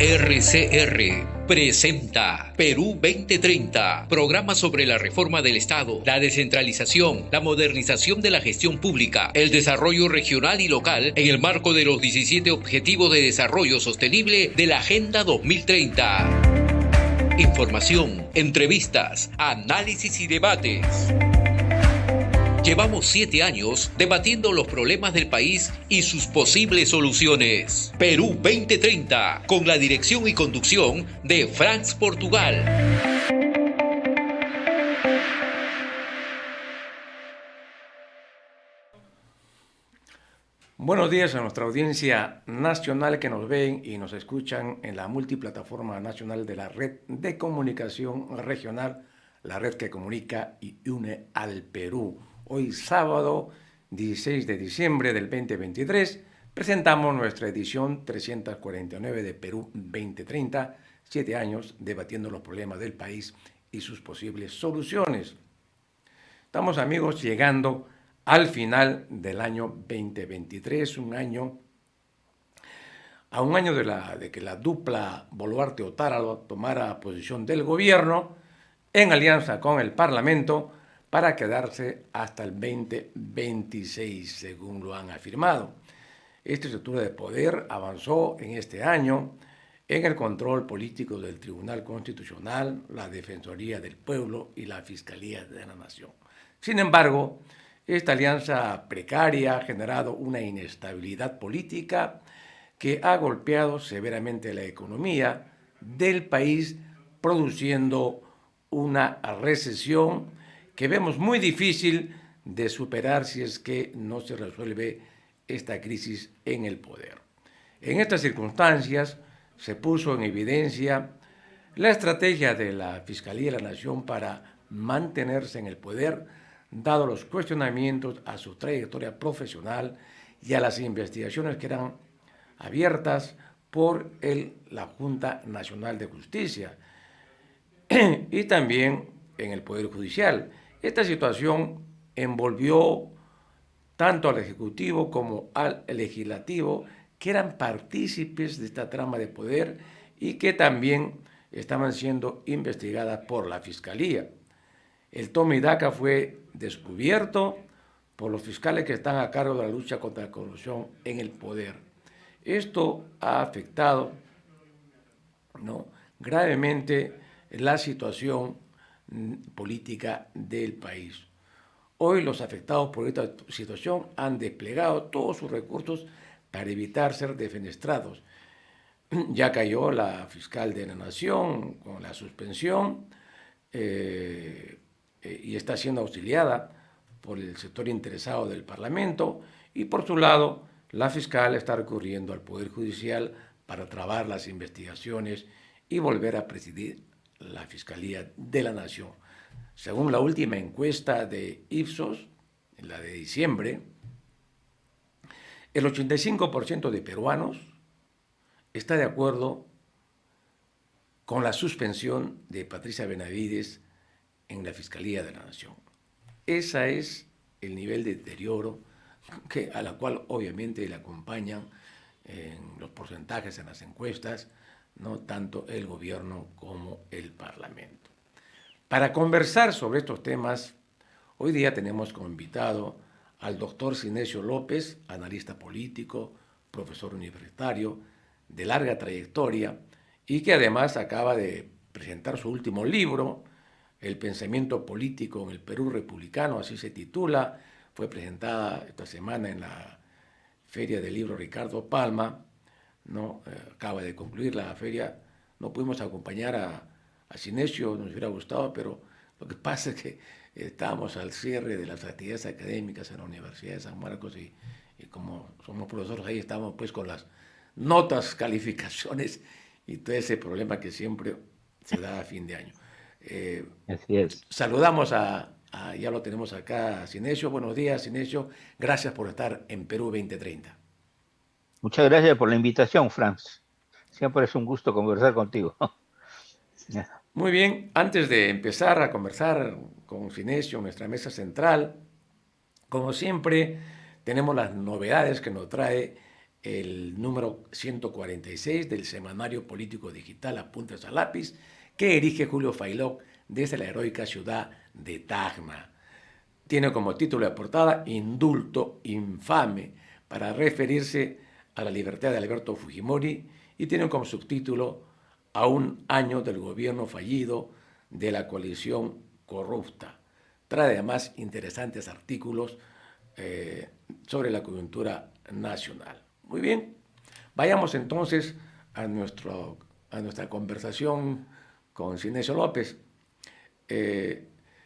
RCR presenta Perú 2030, programa sobre la reforma del Estado, la descentralización, la modernización de la gestión pública, el desarrollo regional y local en el marco de los 17 Objetivos de Desarrollo Sostenible de la Agenda 2030. Información, entrevistas, análisis y debates. Llevamos 7 años debatiendo los problemas del país y sus posibles soluciones. Perú 2030, con la dirección y conducción de Franz Portugal. Buenos días a nuestra audiencia nacional que nos ven y nos escuchan en la multiplataforma nacional de la red de comunicación regional, la red que comunica y une al Perú. Hoy sábado 16 de diciembre del 2023 presentamos nuestra edición 349 de Perú 2030, 7 años debatiendo los problemas del país y sus posibles soluciones. Estamos, amigos, llegando al final del año 2023, un año de que la dupla Boluarte-Otárola tomara posición del gobierno en alianza con el Parlamento para quedarse hasta el 2026, según lo han afirmado. Esta estructura de poder avanzó en este año en el control político del Tribunal Constitucional, la Defensoría del Pueblo y la Fiscalía de la Nación. Sin embargo, esta alianza precaria ha generado una inestabilidad política que ha golpeado severamente la economía del país, produciendo una recesión que vemos muy difícil de superar si es que no se resuelve esta crisis en el poder. En estas circunstancias se puso en evidencia la estrategia de la Fiscalía de la Nación para mantenerse en el poder, dado los cuestionamientos a su trayectoria profesional y a las investigaciones que eran abiertas por la Junta Nacional de Justicia y también en el Poder Judicial. Esta situación envolvió tanto al Ejecutivo como al Legislativo, que eran partícipes de esta trama de poder y que también estaban siendo investigadas por la Fiscalía. El toma y daca fue descubierto por los fiscales que están a cargo de la lucha contra la corrupción en el poder. Esto ha afectado gravemente la situación política del país. Hoy los afectados por esta situación han desplegado todos sus recursos para evitar ser defenestrados. Ya cayó la fiscal de la Nación con la suspensión y está siendo auxiliada por el sector interesado del Parlamento, y por su lado la fiscal está recurriendo al Poder Judicial para trabar las investigaciones y volver a presidir la Fiscalía de la Nación. Según la última encuesta de Ipsos, en la de diciembre, el 85% de peruanos está de acuerdo con la suspensión de Patricia Benavides en la Fiscalía de la Nación. Ese es el nivel de deterioro a la cual obviamente le acompañan en los porcentajes en las encuestas, no tanto el gobierno como el Parlamento. Para conversar sobre estos temas, hoy día tenemos como invitado al doctor Sinesio López, analista político, profesor universitario de larga trayectoria y que además acaba de presentar su último libro, El pensamiento político en el Perú republicano, así se titula. Fue presentada esta semana en la Feria del Libro Ricardo Palma, acaba de concluir la feria. No pudimos acompañar a Sinesio, nos hubiera gustado, pero lo que pasa es que estamos al cierre de las actividades académicas en la Universidad de San Marcos y como somos profesores ahí estamos pues con las notas, calificaciones y todo ese problema que siempre se da a fin de año. Así es. Saludamos ya lo tenemos acá, Sinesio. Buenos días, Sinesio. Gracias por estar en Perú 2030. Muchas gracias por la invitación, Franz. Siempre es un gusto conversar contigo. Muy bien, antes de empezar a conversar con Sinesio en nuestra mesa central, como siempre, tenemos las novedades que nos trae el número 146 del semanario político digital Apuntes a Lápiz, que erige Julio Failó desde la heroica ciudad de Tacna. Tiene como título de portada Indulto infame, para referirse a la libertad de Alberto Fujimori, y tiene como subtítulo A un año del gobierno fallido de la coalición corrupta. Trae además interesantes artículos sobre la coyuntura nacional. Muy bien, vayamos entonces a nuestra conversación con Sinesio López.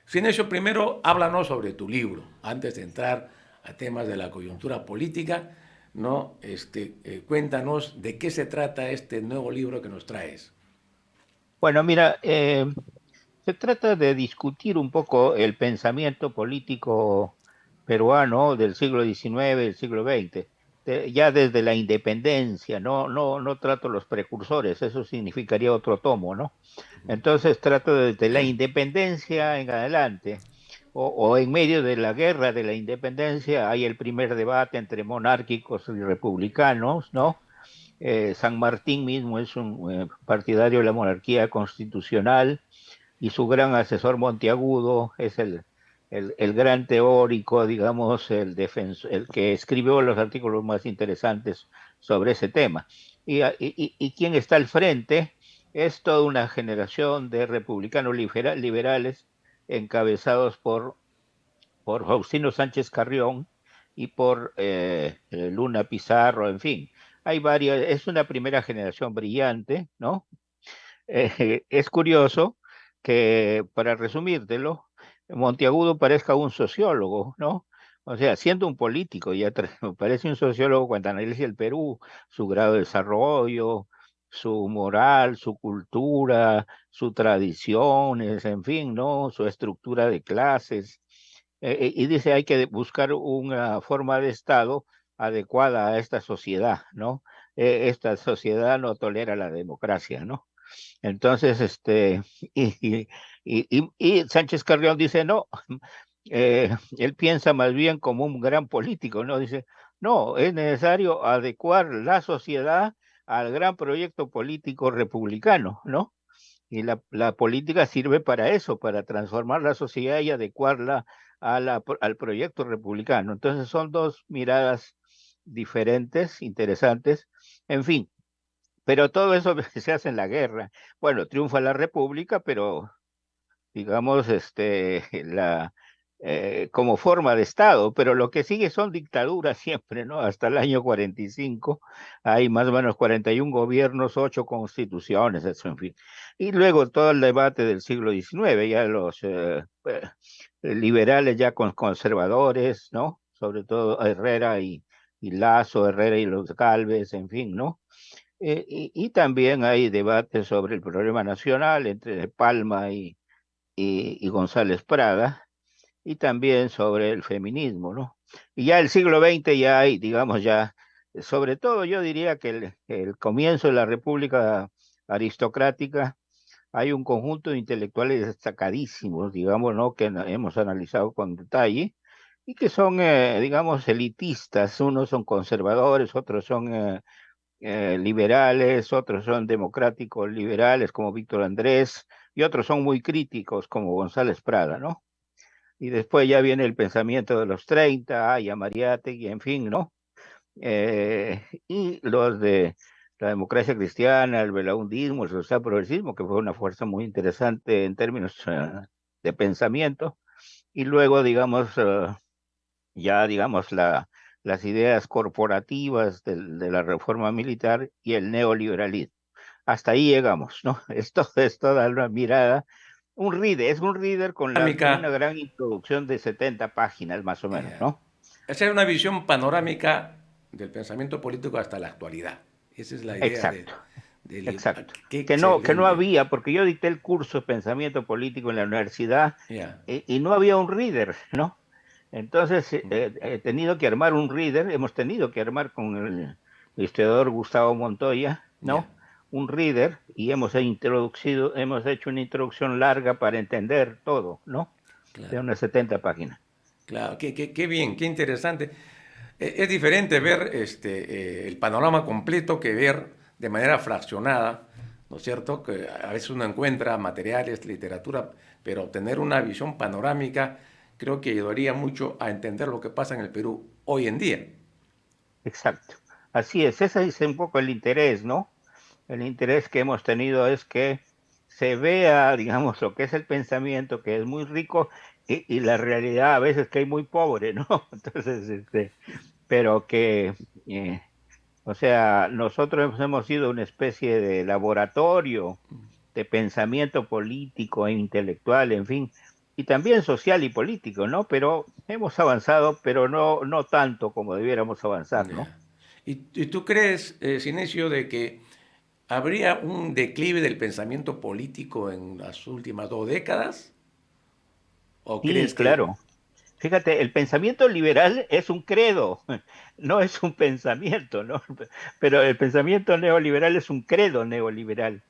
Sinesio, primero háblanos sobre tu libro, antes de entrar a temas de la coyuntura política, ¿no? Cuéntanos de qué se trata este nuevo libro que nos traes. Bueno, mira, se trata de discutir un poco el pensamiento político peruano del siglo XIX, del siglo XX, ya desde la independencia, no trato los precursores, eso significaría otro tomo, ¿no? Entonces trato desde la independencia en adelante, o en medio de la guerra de la independencia, hay el primer debate entre monárquicos y republicanos, ¿no? San Martín mismo es un partidario de la monarquía constitucional, y su gran asesor Monteagudo es el gran teórico, digamos, el que escribió los artículos más interesantes sobre ese tema. Y quien está al frente es toda una generación de republicanos liberales encabezados por Faustino Sánchez Carrión y por Luna Pizarro, en fin. Hay varias, es una primera generación brillante, ¿no? Es curioso que, para resumírtelo, Monteagudo parezca un sociólogo, ¿no? O sea, siendo un político, parece un sociólogo cuando analiza el Perú, su grado de desarrollo, su moral, su cultura, sus tradiciones, en fin, ¿no? Su estructura de clases. Y dice, hay que buscar una forma de Estado adecuada a esta sociedad, ¿no? Esta sociedad no tolera la democracia, ¿no? Entonces, y, y Sánchez Carrión dice, no, él piensa más bien como un gran político, ¿no? Dice, no, es necesario adecuar la sociedad al gran proyecto político republicano, ¿no? Y la política sirve para eso, para transformar la sociedad y adecuarla al proyecto republicano. Entonces son dos miradas diferentes, interesantes. En fin, pero todo eso se hace en la guerra. Bueno, triunfa la República, pero digamos, como forma de Estado, pero lo que sigue son dictaduras siempre, ¿no? Hasta el año 45 hay más o menos 41 gobiernos, 8 constituciones, eso, en fin. Y luego todo el debate del siglo XIX, ya los liberales ya conservadores, ¿no? Sobre todo Herrera y Lazo, Herrera y los Gálvez, en fin, ¿no? Y también hay debates sobre el problema nacional entre Palma y González Prada, y también sobre el feminismo, ¿no? Y ya el siglo XX ya hay, digamos, ya, sobre todo yo diría que el comienzo de la República aristocrática, hay un conjunto de intelectuales destacadísimos, digamos, ¿no? Que hemos analizado con detalle, y que son, digamos, elitistas. Unos son conservadores, otros son liberales, otros son democráticos liberales como Víctor Andrés, y otros son muy críticos como González Prada, ¿no? Y después ya viene el pensamiento de los 30, y Mariátegui, en fin, ¿no? Y los de la democracia cristiana, el belaundismo, el social progresismo, que fue una fuerza muy interesante en términos de pensamiento, y luego, digamos, ya, digamos, las ideas corporativas de la reforma militar y el neoliberalismo. Hasta ahí llegamos, ¿no? Esto es toda una mirada, un reader, es un reader con una gran introducción de 70 páginas más o menos, ¿no? Esa es una visión panorámica del pensamiento político hasta la actualidad. Esa es la idea Exacto, del... exacto. ¡Qué Que no excelente! había, porque yo dicté el curso de pensamiento político en la universidad, Yeah. y no había un reader, ¿no? Entonces he tenido que armar un reader, hemos tenido que armar con el historiador Gustavo Montoya, Yeah. ¿no? Un reader, y hemos hecho una introducción larga para entender todo, ¿no? De Claro, unas 70 páginas. claro. Qué bien, qué interesante. Es diferente ver el panorama completo que ver de manera fraccionada, ¿no es cierto? Que a veces uno encuentra materiales, literatura, pero tener una visión panorámica creo que ayudaría mucho a entender lo que pasa en el Perú hoy en día. Exacto. Así es, ese es un poco el interés, ¿no? El interés que hemos tenido es que se vea, digamos, lo que es el pensamiento, que es muy rico, y la realidad a veces que es muy pobre, ¿no? Entonces, pero que, eh, o sea, nosotros hemos sido una especie de laboratorio de pensamiento político e intelectual, en fin, y también social y político, ¿no? Pero hemos avanzado, pero no tanto como debiéramos avanzar, ¿no? Ya. ¿Y tú crees, Sinesio, de que habría un declive del pensamiento político en las últimas 2 décadas? ¿O Sí, crees que... claro. Fíjate, el pensamiento liberal es un credo, no es un pensamiento, ¿no? Pero el pensamiento neoliberal es un credo neoliberal.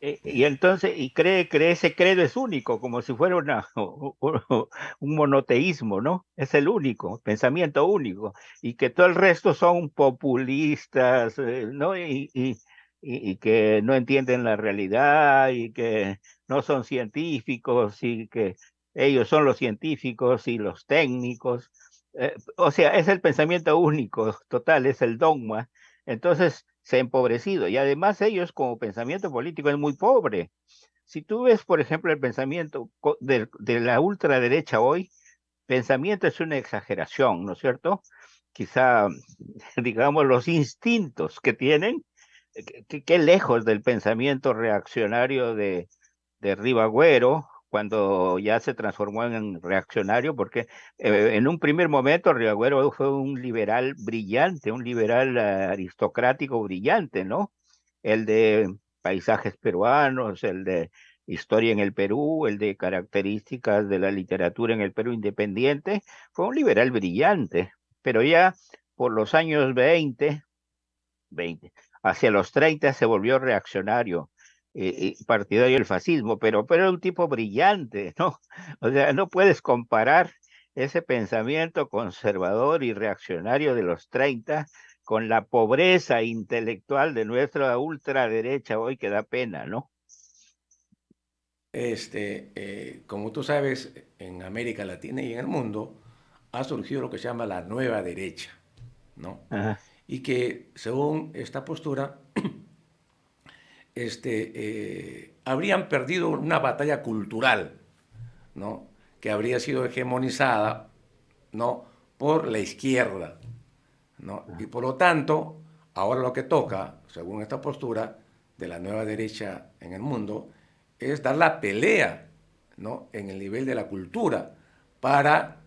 Y entonces, cree ese credo es único, como si fuera un monoteísmo, ¿no? Es el único, pensamiento único, y que todo el resto son populistas, ¿no? Y que no entienden la realidad y que no son científicos y que ellos son los científicos y los técnicos. O sea, es el pensamiento único, total, es el dogma. Entonces se ha empobrecido y además ellos como pensamiento político es muy pobre. Si tú ves, por ejemplo, el pensamiento de la ultraderecha hoy, pensamiento es una exageración, ¿no es cierto? Quizá, digamos, los instintos que tienen, que lejos del pensamiento reaccionario de Ribagüero, cuando ya se transformó en reaccionario, porque en un primer momento Ribagüero fue un liberal brillante, un liberal aristocrático brillante, ¿no? El de paisajes peruanos, el de historia en el Perú, el de características de la literatura en el Perú independiente, fue un liberal brillante, pero ya por los años 20 hacia los 30 se volvió reaccionario y partidario del fascismo, pero era un tipo brillante, ¿no? O sea, no puedes comparar ese pensamiento conservador y reaccionario de los 30 con la pobreza intelectual de nuestra ultraderecha hoy que da pena, ¿no? Como tú sabes, en América Latina y en el mundo ha surgido lo que se llama la nueva derecha, ¿no? Ajá, Y que según esta postura, habrían perdido una batalla cultural, ¿no? Que habría sido hegemonizada, ¿no? Por la izquierda, ¿no? Y ajá. por lo tanto, ahora lo que toca, según esta postura de la nueva derecha en el mundo, es dar la pelea, ¿no? En el nivel de la cultura para,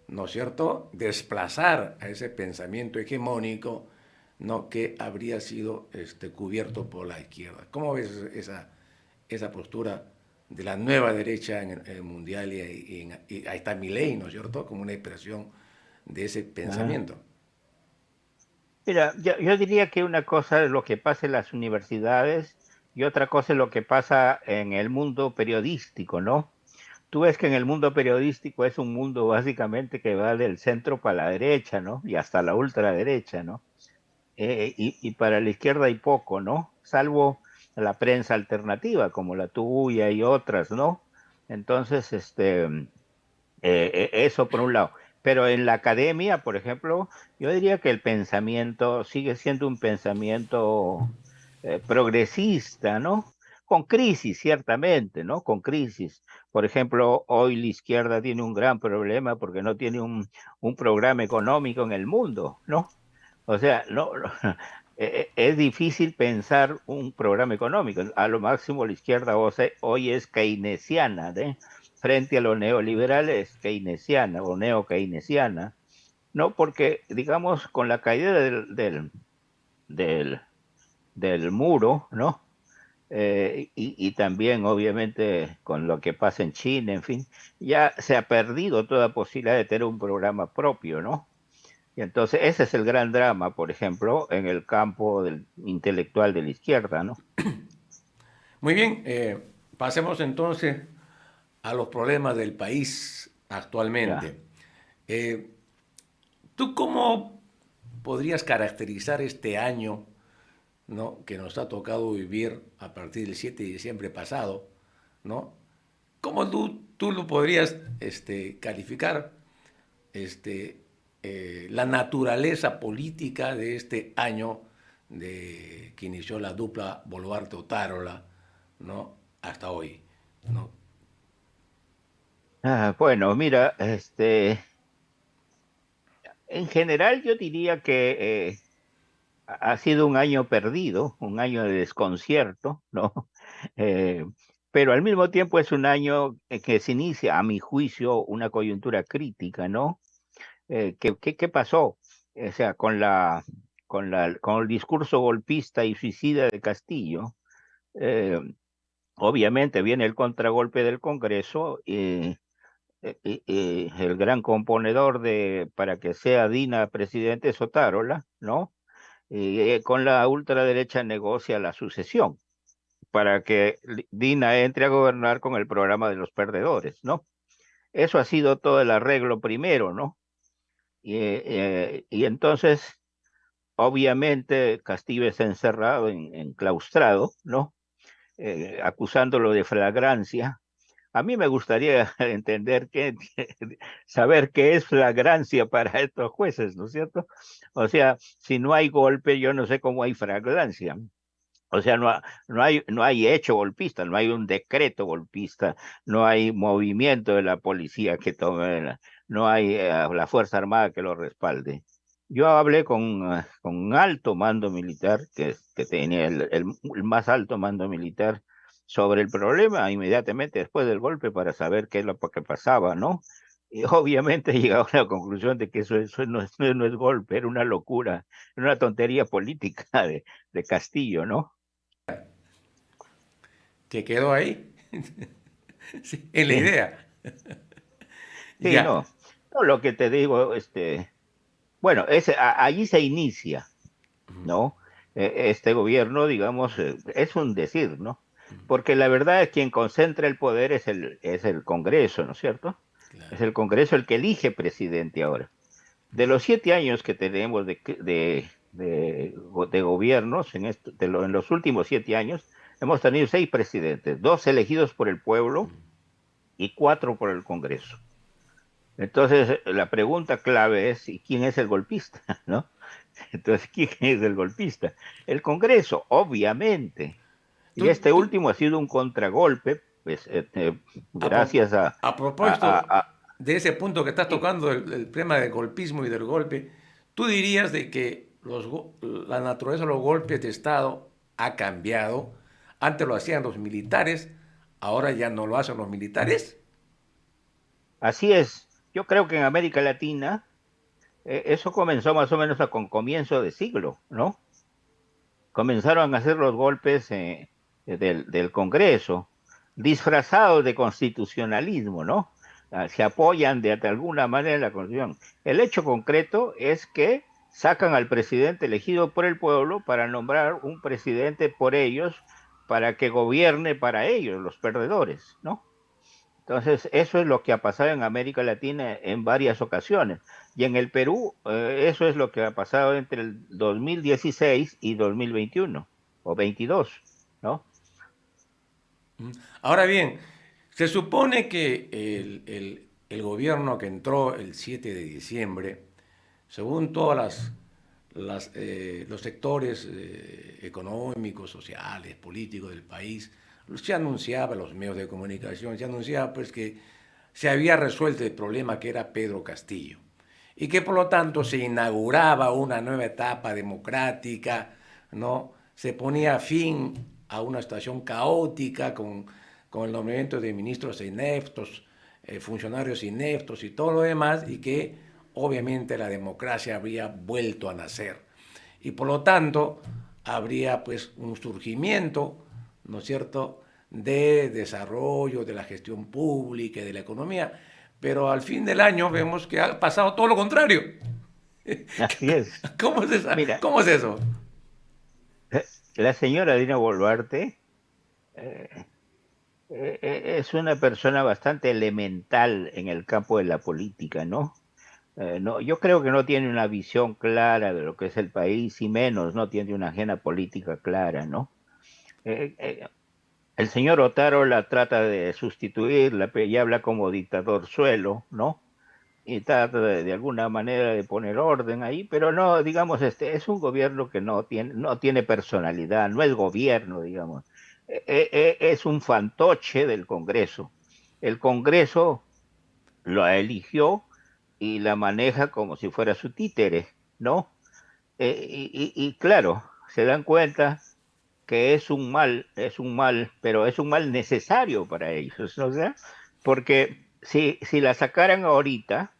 ¿no es cierto?, desplazar a ese pensamiento hegemónico, ¿no?, que habría sido cubierto por la izquierda. ¿Cómo ves esa postura de la nueva derecha en el mundial y ahí está Milei, ¿no es cierto?, como una expresión de ese Ajá. pensamiento? Mira, yo diría que una cosa es lo que pasa en las universidades y otra cosa es lo que pasa en el mundo periodístico, ¿no? Tú ves que en el mundo periodístico es un mundo básicamente que va del centro para la derecha, ¿no? Y hasta la ultraderecha, ¿no? Y para la izquierda hay poco, ¿no? Salvo la prensa alternativa como la tuya y otras, ¿no? Entonces, eso por un lado. Pero en la academia, por ejemplo, yo diría que el pensamiento sigue siendo un pensamiento progresista, ¿no? Con crisis, ciertamente, ¿no? Con crisis. Por ejemplo, hoy la izquierda tiene un gran problema porque no tiene un programa económico en el mundo, ¿no? O sea, es difícil pensar un programa económico. A lo máximo la izquierda hoy es keynesiana, ¿eh? Frente a lo neoliberal es keynesiana o neo-keynesiana, ¿no? Porque, digamos, con la caída del, del muro, ¿no? Y también, obviamente, con lo que pasa en China, en fin, ya se ha perdido toda posibilidad de tener un programa propio, ¿no? Y entonces ese es el gran drama, por ejemplo, en el campo del intelectual de la izquierda, ¿no? Muy bien, pasemos entonces a los problemas del país Ya. actualmente. Eh, ¿Tú cómo podrías caracterizar este año, ¿no?, que nos ha tocado vivir a partir del 7 de diciembre pasado, ¿no? ¿Cómo tú lo podrías calificar la naturaleza política de este año que inició la dupla Boluarte-Otárola, ¿no?, hasta hoy, ¿no? Bueno, mira, en general yo diría que ha sido un año perdido, un año de desconcierto, ¿no? Eh, pero al mismo tiempo es un año en que se inicia, a mi juicio, una coyuntura crítica, ¿no? ¿Qué pasó? O sea, con el discurso golpista y suicida de Castillo, eh, obviamente viene el contragolpe del Congreso, el gran componedor para que sea Dina presidente es Otárola, ¿no? Con la ultraderecha negocia la sucesión para que Dina entre a gobernar con el programa de los perdedores, ¿no? Eso ha sido todo el arreglo primero, ¿no? Y entonces, obviamente, Castillo está encerrado, enclaustrado, ¿no? Acusándolo de flagrancia. A mí me gustaría entender saber qué es flagrancia para estos jueces, ¿no es cierto? O sea, si no hay golpe, yo no sé cómo hay flagrancia. O sea, no hay hecho golpista, no hay un decreto golpista, no hay movimiento de la policía que tome, no hay la Fuerza Armada que lo respalde. Yo hablé con un alto mando militar, que tenía el más alto mando militar sobre el problema inmediatamente después del golpe para saber qué es lo que pasaba, ¿no? Y obviamente llegaba a la conclusión de que eso no es golpe, era una locura, era una tontería política de Castillo, ¿no? Que quedó ahí, sí, en la Sí, idea. sí, Ya. no. No, lo que te digo, bueno, allí se inicia, ¿no? Este gobierno, digamos, es un decir, ¿no? Porque la verdad es quien concentra el poder es el Congreso, ¿no es cierto? Es Claro. el Congreso el que elige presidente ahora. De los 7 años que tenemos de gobiernos, en los últimos 7 años, hemos tenido 6 presidentes, 2 elegidos por el pueblo y 4 por el Congreso. Entonces, la pregunta clave es, ¿y quién es el golpista? ¿No? Entonces, ¿quién es el golpista? El Congreso, obviamente. Y Tú, este tú, último ha sido un contragolpe, pues, a, pro- gracias a, a a, propósito a- a- de ese punto que estás sí. tocando, el tema del golpismo y del golpe, tú dirías de que la naturaleza de los golpes de Estado ha cambiado. Antes lo hacían los militares, ahora ya no lo hacen los militares. Así es. Yo creo que en América Latina eso comenzó más o menos con comienzo de siglo, ¿no? Comenzaron a hacer los golpes del Congreso, disfrazados de constitucionalismo, ¿no? Se apoyan de alguna manera en la Constitución. El hecho concreto es que sacan al presidente elegido por el pueblo para nombrar un presidente por ellos, para que gobierne para ellos, los perdedores, ¿no? Entonces, eso es lo que ha pasado en América Latina en varias ocasiones. Y en el Perú, eso es lo que ha pasado entre el 2016 y 2021 o 22, ¿no? Ahora bien, se supone que el gobierno que entró el 7 de diciembre, según todas los sectores económicos, sociales, políticos del país, se anunciaba en los medios de comunicación, se anunciaba pues que se había resuelto el problema que era Pedro Castillo y que por lo tanto se inauguraba una nueva etapa democrática, ¿no? Se ponía fin a una situación caótica con el nombramiento de ministros ineptos, funcionarios ineptos y todo lo demás, y que obviamente la democracia habría vuelto a nacer. Y por lo tanto habría pues un surgimiento, ¿no es cierto?, de desarrollo de la gestión pública y de la economía, pero al fin del año vemos que ha pasado todo lo contrario. Así es. ¿Cómo es, Mira, cómo es eso? la señora Dina Boluarte eh, es una persona bastante elemental en el campo de la política, ¿no? No, yo creo que no tiene una visión clara de lo que es el país y menos no tiene una agenda política clara, ¿no? Eh, eh, el señor Otaro la trata de sustituir, y habla como dictador suelo, ¿no? Y trata de alguna manera de poner orden ahí, pero no, digamos, es un gobierno que no tiene personalidad, no es gobierno, digamos. Es un fantoche del Congreso. El Congreso lo eligió y la maneja como si fuera su títere, ¿no? Y claro, se dan cuenta que es un mal, pero es un mal necesario para ellos, ¿no? O sea, porque si la sacaran ahorita,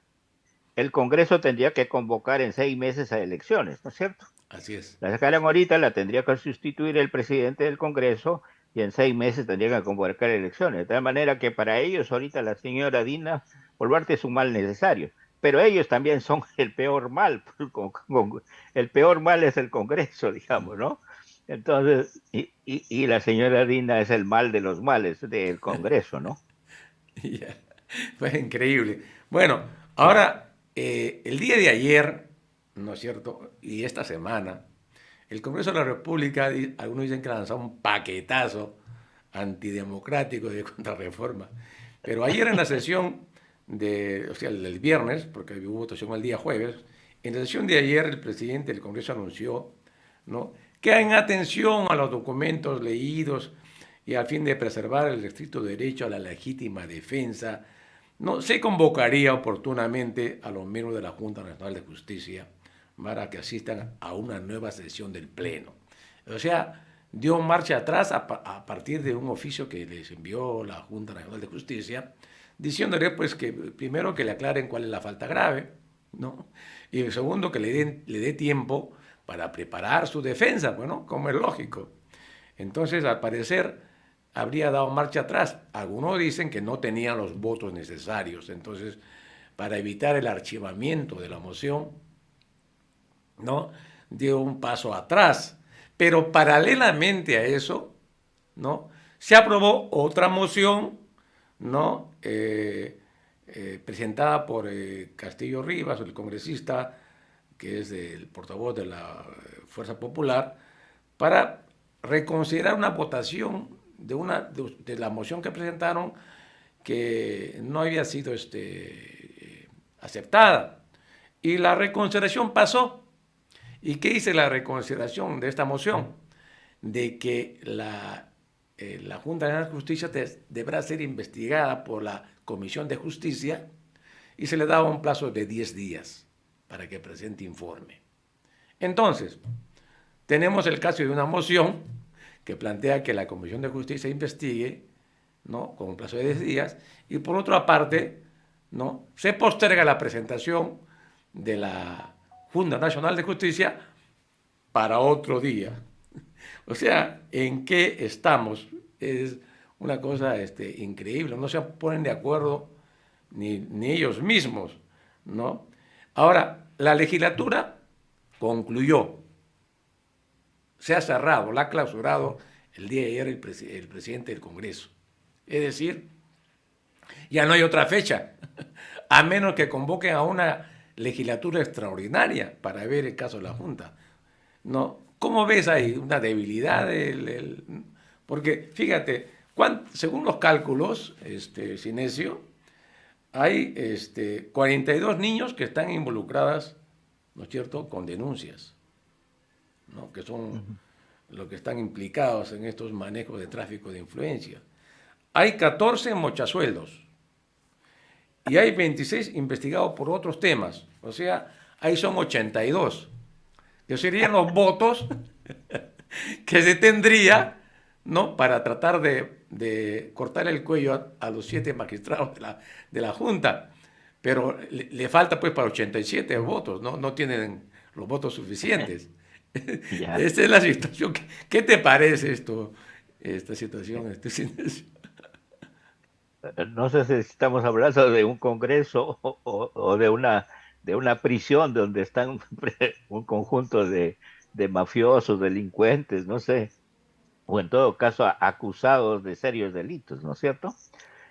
el Congreso tendría que convocar en 6 meses a elecciones, ¿no es cierto? Así es. La sacaran ahorita, la tendría que sustituir el presidente del Congreso y en 6 meses tendría que convocar elecciones. De tal manera que para ellos ahorita la señora Dina Boluarte es un mal necesario. Pero ellos también son el peor mal. El peor mal es el Congreso, digamos, ¿no? Entonces, y la señora Dina es el mal de los males del Congreso, ¿no? Ya. Fue increíble. Bueno, ahora, el día de ayer, ¿no es cierto? Y esta semana, el Congreso de la República, algunos dicen que lanzó un paquetazo antidemocrático de contrarreforma. Pero ayer en la sesión o sea, el viernes, porque hubo votación el día jueves, en la sesión de ayer el presidente del Congreso anunció, ¿no?, que en atención a los documentos leídos y al fin de preservar el estricto derecho a la legítima defensa, no se convocaría oportunamente a los miembros de la Junta Nacional de Justicia para que asistan a una nueva sesión del Pleno. O sea, dio marcha atrás a partir de un oficio que les envió la Junta Nacional de Justicia, diciéndole pues que primero que le aclaren cuál es la falta grave, ¿no? Y segundo que le dé tiempo para preparar su defensa, bueno, como es lógico. Entonces, al parecer, habría dado marcha atrás. Algunos dicen que no tenían los votos necesarios. Entonces, para evitar el archivamiento de la moción, ¿no?, dio un paso atrás. Pero paralelamente a eso, ¿no?, se aprobó otra moción, ¿no?, presentada por Castillo Rivas, el congresista que es el portavoz de la Fuerza Popular, para reconsiderar una votación de la moción que presentaron que no había sido aceptada. Y la reconsideración pasó. ¿Y qué dice la reconsideración de esta moción? De que la Junta Nacional de Justicia deberá ser investigada por la Comisión de Justicia y se le daba un plazo de 10 días para que presente informe. Entonces, tenemos el caso de una moción que plantea que la Comisión de Justicia investigue, ¿no?, con un plazo de 10 días, y por otra parte, ¿no?, se posterga la presentación de la Junta Nacional de Justicia para otro día. O sea, ¿en qué estamos? Es una cosa increíble, no se ponen de acuerdo ni ellos mismos, ¿no? Ahora, la legislatura concluyó, se ha cerrado, la ha clausurado el día de ayer el presidente del Congreso. Es decir, ya no hay otra fecha, a menos que convoquen a una legislatura extraordinaria para ver el caso de la Junta, ¿no? ¿Cómo ves ahí una debilidad? Porque fíjate, según los cálculos, Cinesio, hay 42 niños que están involucradas, ¿no es cierto?, con denuncias, ¿no?, que son los que están implicados en estos manejos de tráfico de influencia. Hay 14 mochasueldos y hay 26 investigados por otros temas. O sea, ahí son 82. Que serían los votos que se tendría, ¿no?, para tratar de cortar el cuello a los 7 magistrados de la Junta. Pero le falta pues para 87 votos, ¿no? No tienen los votos suficientes. Ya. Esta es la situación. ¿Qué te parece esta situación? No sé si estamos hablando de un congreso o de una prisión donde están un conjunto de mafiosos, delincuentes, no sé, o en todo caso acusados de serios delitos, ¿no es cierto?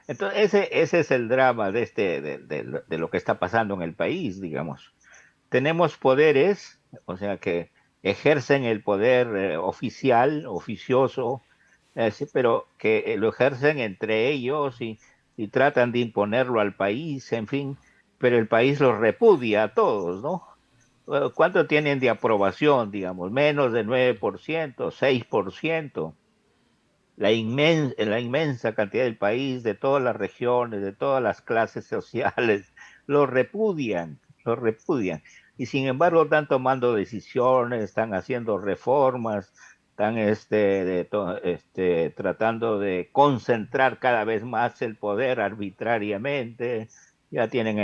Entonces, ese es el drama de lo que está pasando en el país, digamos. Tenemos poderes, o sea, que ejercen el poder oficial, oficioso, sí, pero que lo ejercen entre ellos y tratan de imponerlo al país, en fin, pero el país los repudia a todos, ¿no? ¿Cuánto tienen de aprobación, digamos? Menos de 9%, 6%. La inmensa cantidad del país, de todas las regiones, de todas las clases sociales, lo repudian, lo repudian. Y sin embargo están tomando decisiones, están haciendo reformas, están tratando de concentrar cada vez más el poder arbitrariamente. Ya tienen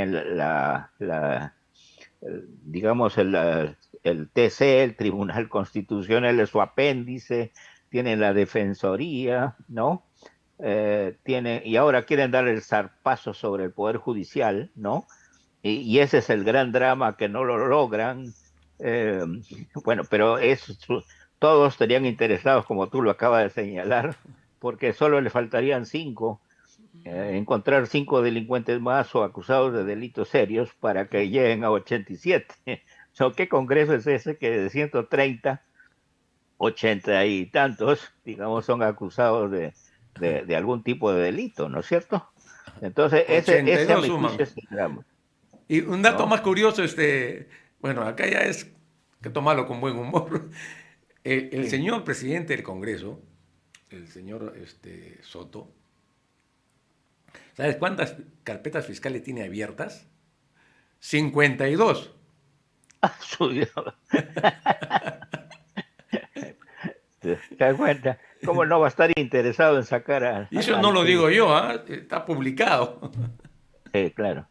digamos, el TC, el Tribunal Constitucional, es su apéndice, tienen la Defensoría, ¿no? Y ahora quieren dar el zarpazo sobre el Poder Judicial, ¿no? Y ese es el gran drama, que no lo logran. Eh, bueno, pero todos estarían interesados, como tú lo acabas de señalar, porque solo le faltarían 5, encontrar 5 delincuentes más o acusados de delitos serios para que lleguen a 87. So, ¿qué congreso es ese que de 130, 80 y tantos, digamos, son acusados de algún tipo de delito, ¿no es cierto? Entonces, ese a 82 mi suman. juicio es el drama, Y un dato ¿no? más curioso, bueno, acá ya es que tomarlo con buen humor. El Sí. señor presidente del Congreso, el señor Soto, ¿sabes cuántas carpetas fiscales tiene abiertas? 52. Suyo. ¿Te das cuenta? ¿Cómo no va a estar interesado en sacar Y eso no al lo digo presidente? yo, ¿ah? Está publicado. Sí, claro.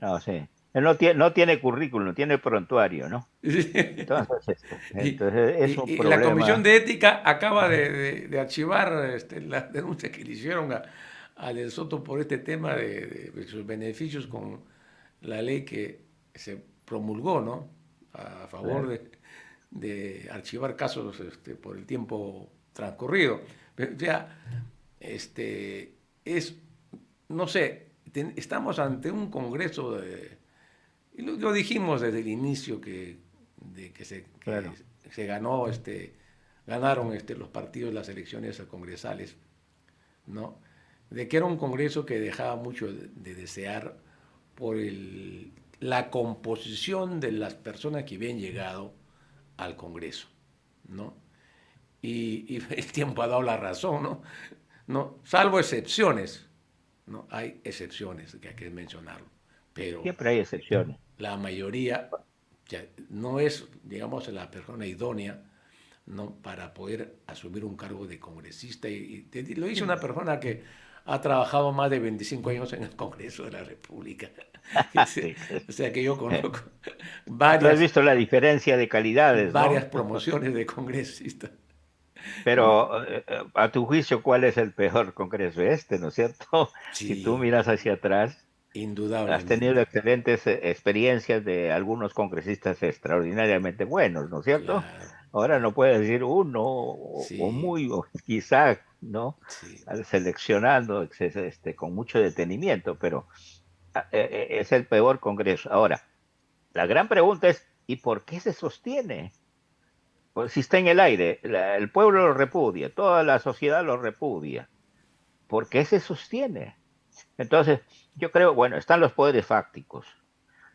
No, sí. Él no tiene currículum, tiene prontuario, ¿no? Y, Entonces es un la Comisión problema. de Ética acaba de archivar la denuncia que le hicieron a De Soto por este tema de sus beneficios con la ley que se promulgó, ¿no? A favor Claro. de archivar casos por el tiempo transcurrido. O sea, es, no sé, estamos ante un Congreso y lo dijimos desde el inicio que Claro. se ganó, ganaron los partidos las elecciones congresales, ¿no? De que era un Congreso que dejaba mucho de desear por la composición de las personas que habían llegado al Congreso, ¿no? Y el tiempo ha dado la razón, ¿no? ¿No? Salvo excepciones, ¿no? Hay excepciones que hay que mencionarlo, pero Siempre hay excepciones. la mayoría ya no es, digamos, la persona idónea, ¿no? Para poder asumir un cargo de congresista. Lo dice una persona que ha trabajado más de 25 años en el Congreso de la República. Sí. O sea que yo Eh, conozco Tú has varias, visto la diferencia de calidades, varias ¿no? promociones de congresistas. Pero a tu juicio, ¿cuál es el peor congreso? ¿no es cierto? Si tú Sí, miras hacia atrás, has tenido indudablemente. excelentes experiencias de algunos congresistas extraordinariamente buenos, ¿no es cierto? Claro, Ahora no claro. puedes decir uno o Sí, muy, o quizá, ¿no? sí. Seleccionando con mucho detenimiento, pero es el peor congreso. Ahora, la gran pregunta es, ¿y por qué se sostiene? Pues si está en el aire, el pueblo lo repudia, toda la sociedad lo repudia. ¿Por qué se sostiene? Entonces, yo creo, bueno, están los poderes fácticos.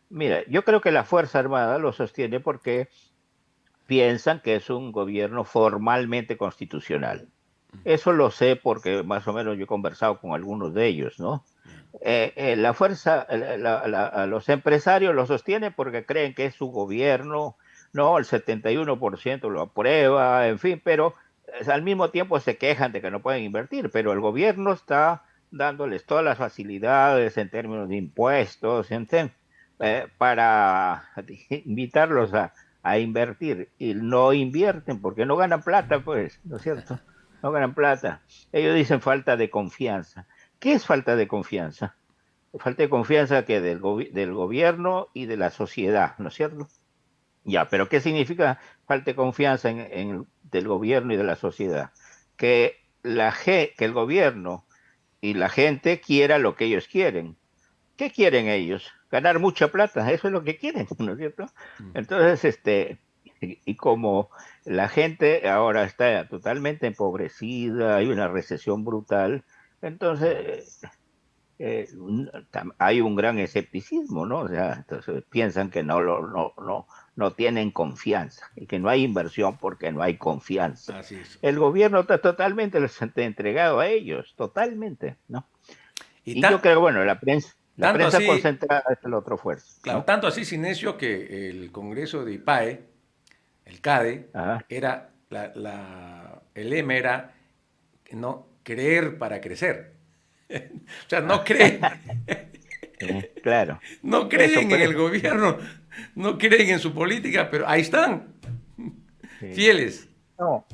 Mira, yo creo que la Fuerza Armada lo sostiene porque piensan que es un gobierno formalmente constitucional. Eso lo sé porque más o menos yo he conversado con algunos de ellos, ¿no? La fuerza, los empresarios lo sostienen porque creen que es su gobierno, ¿no? El 71% lo aprueba, en fin, pero al mismo tiempo se quejan de que no pueden invertir, pero el gobierno está dándoles todas las facilidades en términos de impuestos, para invitarlos a invertir y no invierten porque no ganan plata, pues, ¿no es cierto? No ganan plata. Ellos dicen falta de confianza. ¿Qué es falta de confianza? Falta de confianza que del gobierno y de la sociedad, ¿no es cierto? Ya, pero ¿qué significa falta de confianza del gobierno y de la sociedad? Que el gobierno y la gente quiera lo que ellos quieren. ¿Qué quieren ellos? Ganar mucha plata, eso es lo que quieren, ¿no es cierto? Entonces, y como la gente ahora está totalmente empobrecida, hay una recesión brutal, entonces hay un gran escepticismo, ¿no? O sea, entonces piensan que no tienen confianza y que no hay inversión porque no hay confianza. Así es. El gobierno está totalmente entregado a ellos, totalmente, ¿no? Y yo creo, bueno, la prensa así, concentrada es el otro fuerza. Claro, ¿no? tanto así, Sinesio, que el Congreso de IPAE, el CADE, Ajá. era el lema era no creer para crecer. O sea, no creen. Claro. No creen en el gobierno, no creen en su política, pero ahí están, fieles. No,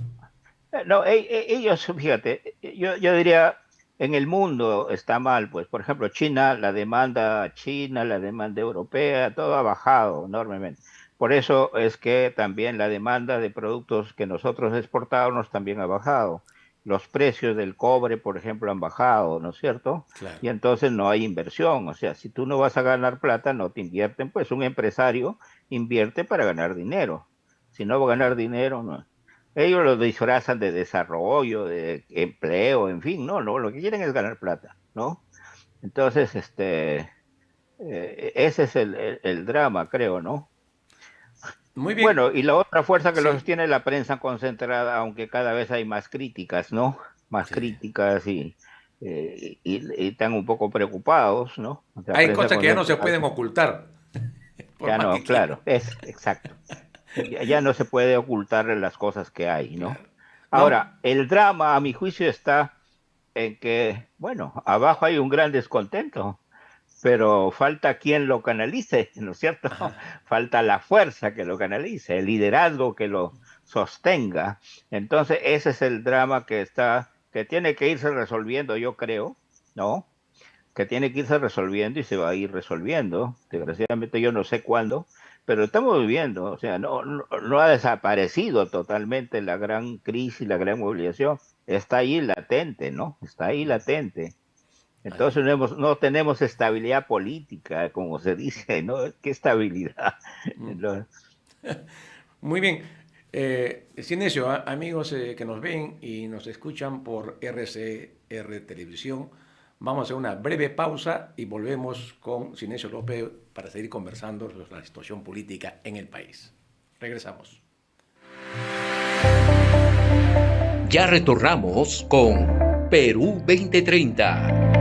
ellos, fíjate, yo diría, en el mundo está mal, pues, por ejemplo, la demanda china, la demanda europea, todo ha bajado enormemente. Por eso es que también la demanda de productos que nosotros exportábamos también ha bajado. Los precios del cobre, por ejemplo, han bajado, ¿no es cierto? Claro. Y entonces no hay inversión. O sea, si tú no vas a ganar plata, no te invierten. Pues un empresario invierte para ganar dinero. Si no va a ganar dinero, no. Ellos lo disfrazan de desarrollo, de empleo, en fin, no, lo que quieren es ganar plata, ¿no? Entonces, ese es el drama, creo, ¿no? Muy bien. Bueno, y la otra fuerza que lo sostiene es la prensa concentrada, aunque cada vez hay más críticas, ¿no? Más críticas y están un poco preocupados, ¿no? Hay cosas que ya no se pueden ocultar. Ya no, claro, es exacto. Ya no se puede ocultar las cosas que hay, ¿no? Claro. Ahora, el drama, a mi juicio, está en que, bueno, abajo hay un gran descontento, pero falta quien lo canalice, ¿no es cierto? Falta la fuerza que lo canalice, el liderazgo que lo sostenga. Entonces, ese es el drama que tiene que irse resolviendo, yo creo, ¿no? Que tiene que irse resolviendo y se va a ir resolviendo. Desgraciadamente yo no sé cuándo, pero estamos viviendo, o sea, no ha desaparecido totalmente la gran crisis, la gran movilización, está ahí latente, ¿no? Está ahí latente. Entonces no tenemos estabilidad política, como se dice, ¿no? ¿Qué estabilidad? Muy bien. Sinesio, amigos que nos ven y nos escuchan por RCR Televisión, vamos a hacer una breve pausa y volvemos con Sinesio López para seguir conversando sobre la situación política en el país. Regresamos. Ya retornamos con Perú 2030.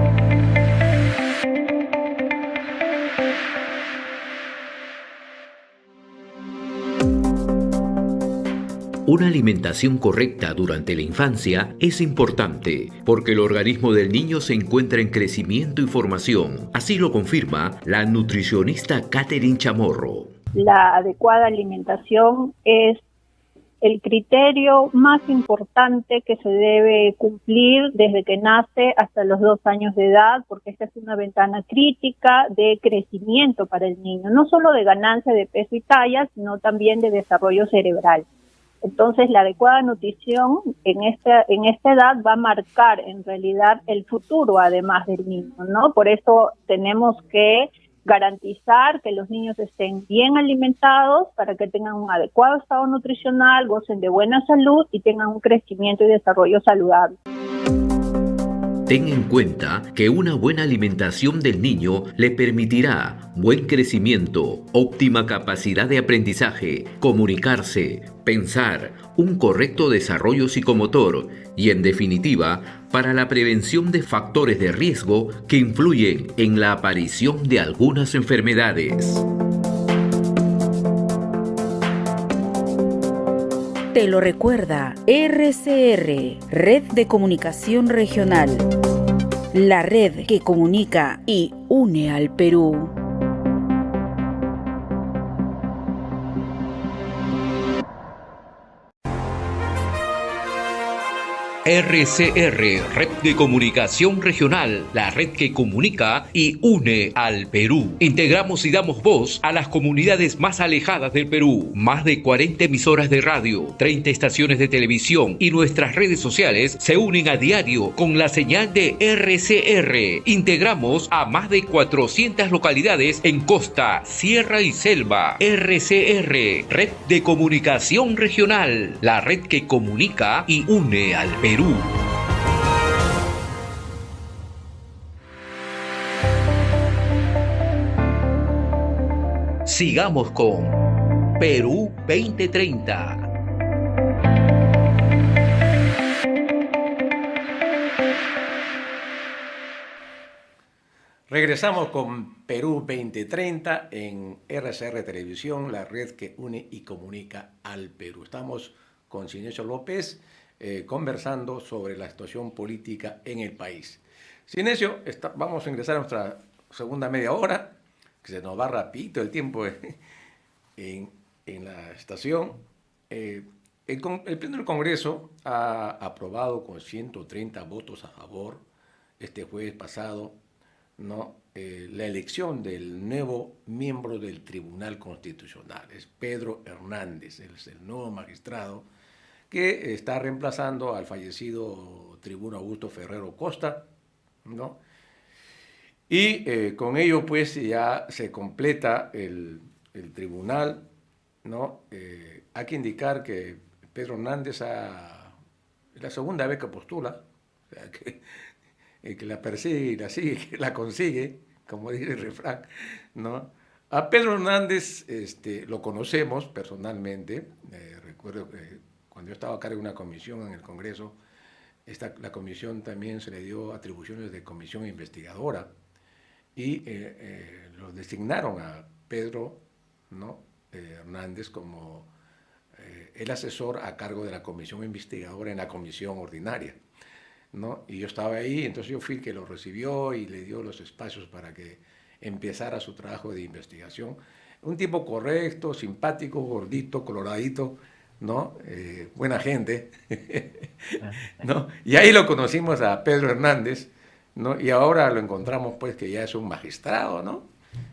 Una alimentación correcta durante la infancia es importante porque el organismo del niño se encuentra en crecimiento y formación. Así lo confirma la nutricionista Catherine Chamorro. La adecuada alimentación es el criterio más importante que se debe cumplir desde que nace hasta los 2 años de edad, porque esta es una ventana crítica de crecimiento para el niño, no solo de ganancia de peso y talla, sino también de desarrollo cerebral. Entonces, la adecuada nutrición en esta edad va a marcar en realidad el futuro, además del niño, ¿no? Por eso tenemos que garantizar que los niños estén bien alimentados para que tengan un adecuado estado nutricional, gocen de buena salud y tengan un crecimiento y desarrollo saludable. Ten en cuenta que una buena alimentación del niño le permitirá buen crecimiento, óptima capacidad de aprendizaje, comunicarse, pensar, un correcto desarrollo psicomotor y, en definitiva, para la prevención de factores de riesgo que influyen en la aparición de algunas enfermedades. Te lo recuerda RCR, Red de Comunicación Regional. La red que comunica y une al Perú. RCR, Red de Comunicación Regional, la red que comunica y une al Perú. Integramos y damos voz a las comunidades más alejadas del Perú. Más de 40 emisoras de radio, 30 estaciones de televisión y nuestras redes sociales se unen a diario con la señal de RCR. Integramos a más de 400 localidades en costa, sierra y selva. RCR, Red de Comunicación Regional, la red que comunica y une al Perú. Sigamos con Perú 2030. Regresamos con Perú 2030 en RCR Televisión, la red que une y comunica al Perú. Estamos con Sinesio López conversando sobre la situación política en el país. Sinesio, vamos a ingresar a nuestra segunda media hora, que se nos va rapidito el tiempo en la estación. El Pleno del Congreso ha aprobado con 130 votos a favor este jueves pasado, ¿no? La elección del nuevo miembro del Tribunal Constitucional. Es Pedro Hernández, es el nuevo magistrado que está reemplazando al fallecido tribuno Augusto Ferrero Costa, ¿no? Y con ello pues ya se completa el tribunal, ¿no? Hay que indicar que Pedro Hernández es la segunda vez que postula, o sea, que el que la persigue y la sigue, que la consigue, como dice el refrán, ¿no? A Pedro Hernández lo conocemos personalmente. Recuerdo que cuando yo estaba a cargo de una comisión en el Congreso, la comisión también se le dio atribuciones de comisión investigadora y lo designaron a Pedro, ¿no? Hernández como el asesor a cargo de la comisión investigadora en la comisión ordinaria, ¿no? Y yo estaba ahí, entonces yo fui el que lo recibió y le dio los espacios para que empezara su trabajo de investigación. Un tipo correcto, simpático, gordito, coloradito, ¿no? Buena gente, ¿no? Y ahí lo conocimos a Pedro Hernández, ¿no? Y ahora lo encontramos pues que ya es un magistrado, ¿no?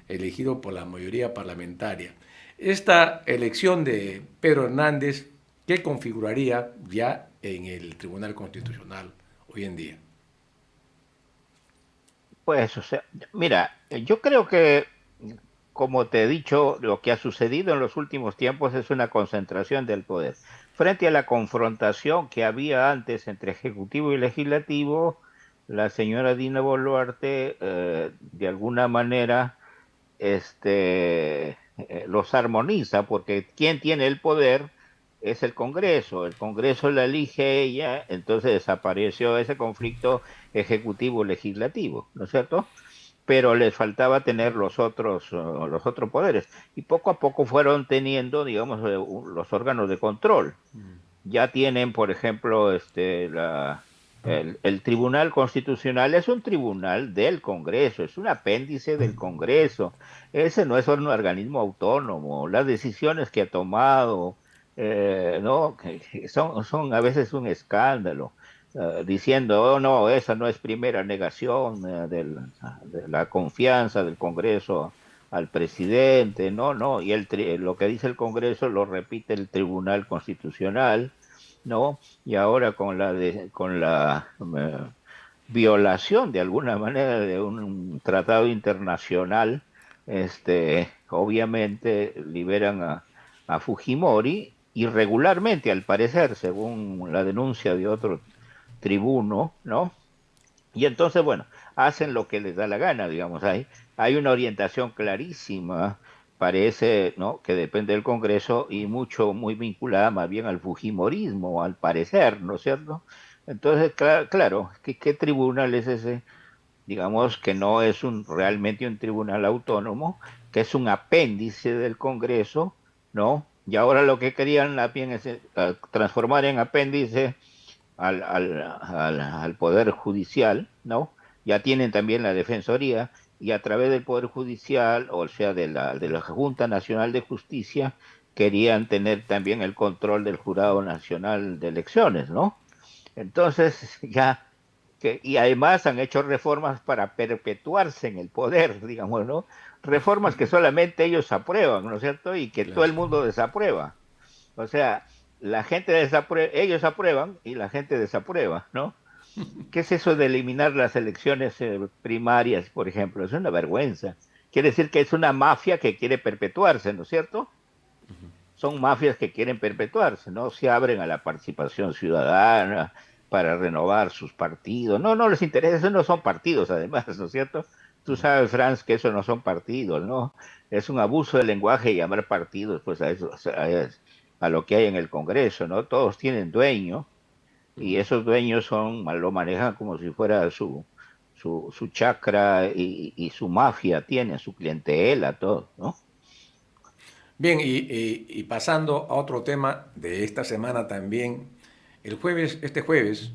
Elegido por la mayoría parlamentaria. Esta elección de Pedro Hernández, ¿qué configuraría ya en el Tribunal Constitucional hoy en día? Pues, o sea, mira, yo creo que, como te he dicho, lo que ha sucedido en los últimos tiempos es una concentración del poder. Frente a la confrontación que había antes entre Ejecutivo y Legislativo, la señora Dina Boluarte, de alguna manera, los armoniza, porque quien tiene el poder es el Congreso la elige ella, entonces desapareció ese conflicto ejecutivo-legislativo, ¿no es cierto? Pero les faltaba tener los otros poderes, y poco a poco fueron teniendo, digamos, los órganos de control. Ya tienen, por ejemplo, el Tribunal Constitucional es un tribunal del Congreso, es un apéndice del Congreso. Ese no es un organismo autónomo. Las decisiones que ha tomado, no, que son a veces un escándalo, diciendo, oh no, esa no es primera negación de la confianza del Congreso al presidente, no, y lo que dice el Congreso lo repite el Tribunal Constitucional, ¿no? Y ahora con la violación de alguna manera de un tratado internacional, obviamente liberan a Fujimori irregularmente, al parecer, según la denuncia de otro tribuno, ¿no? Y entonces, bueno, hacen lo que les da la gana, digamos. Hay una orientación clarísima, parece, ¿no?, que depende del Congreso y muy vinculada más bien al fujimorismo, al parecer, ¿no es cierto? Entonces, claro, ¿qué tribunal es ese? Digamos que no es realmente un tribunal autónomo, que es un apéndice del Congreso, ¿no? Y ahora lo que querían bien es transformar en apéndice al Poder Judicial, ¿no? Ya tienen también la Defensoría, y a través del Poder Judicial, o sea, de la Junta Nacional de Justicia, querían tener también el control del Jurado Nacional de Elecciones, ¿no? Entonces, ya, y además han hecho reformas para perpetuarse en el poder, digamos, ¿no? Reformas que solamente ellos aprueban, ¿no es cierto? Y que todo Claro. el mundo desaprueba. O sea, la gente desaprueba, ellos aprueban y la gente desaprueba, ¿no? ¿Qué es eso de eliminar las elecciones primarias, por ejemplo? Es una vergüenza. Quiere decir que es una mafia que quiere perpetuarse, ¿no es cierto? Son mafias que quieren perpetuarse, ¿no? Se abren a la participación ciudadana para renovar sus partidos. No, no les interesa, esos no son partidos además, ¿no es cierto? Tú sabes, Franz, que eso no son partidos, ¿no? Es un abuso del lenguaje llamar partidos, pues a eso, a lo que hay en el Congreso, ¿no? Todos tienen dueño y esos dueños lo manejan como si fuera su chacra y su mafia, tiene su clientela, todo, ¿no? Bien, y pasando a otro tema de esta semana también, este jueves,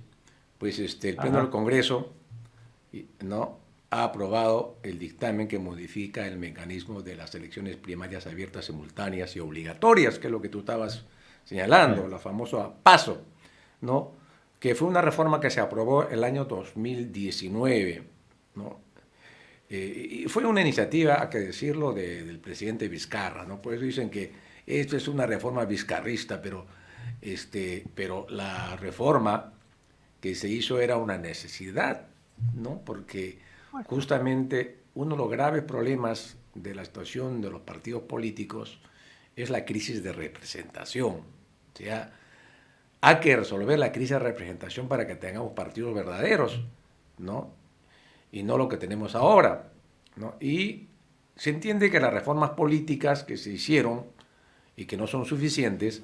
pues el Pleno del Ajá. Congreso, ¿no?, ha aprobado el dictamen que modifica el mecanismo de las elecciones primarias abiertas, simultáneas y obligatorias, que es lo que tú estabas señalando, la famosa PASO, ¿no?, que fue una reforma que se aprobó el año 2019, ¿no? Y fue una iniciativa, hay que decirlo, del presidente Vizcarra, ¿no? Por eso dicen que esto es una reforma vizcarrista, pero la reforma que se hizo era una necesidad, ¿no? Porque justamente uno de los graves problemas de la situación de los partidos políticos es la crisis de representación. O sea, hay que resolver la crisis de representación para que tengamos partidos verdaderos, ¿no? Y no lo que tenemos ahora, ¿no? Y se entiende que las reformas políticas que se hicieron y que no son suficientes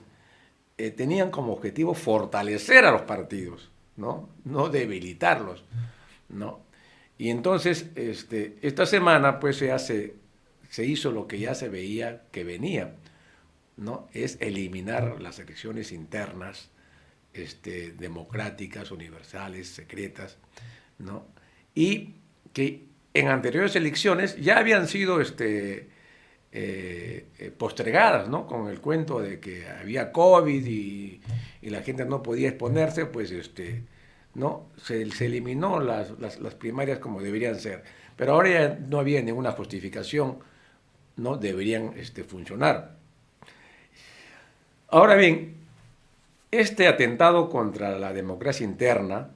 tenían como objetivo fortalecer a los partidos, ¿no? No debilitarlos, ¿no? Y entonces, esta semana, pues se hizo lo que ya se veía que venía, ¿no? Es eliminar las elecciones internas, democráticas, universales, secretas, ¿no? Y que en anteriores elecciones ya habían sido postergadas, ¿no? Con el cuento de que había COVID y la gente no podía exponerse, pues ¿no? Se eliminó las primarias como deberían ser. Pero ahora ya no había ninguna justificación, ¿no? Deberían funcionar. Ahora bien, este atentado contra la democracia interna,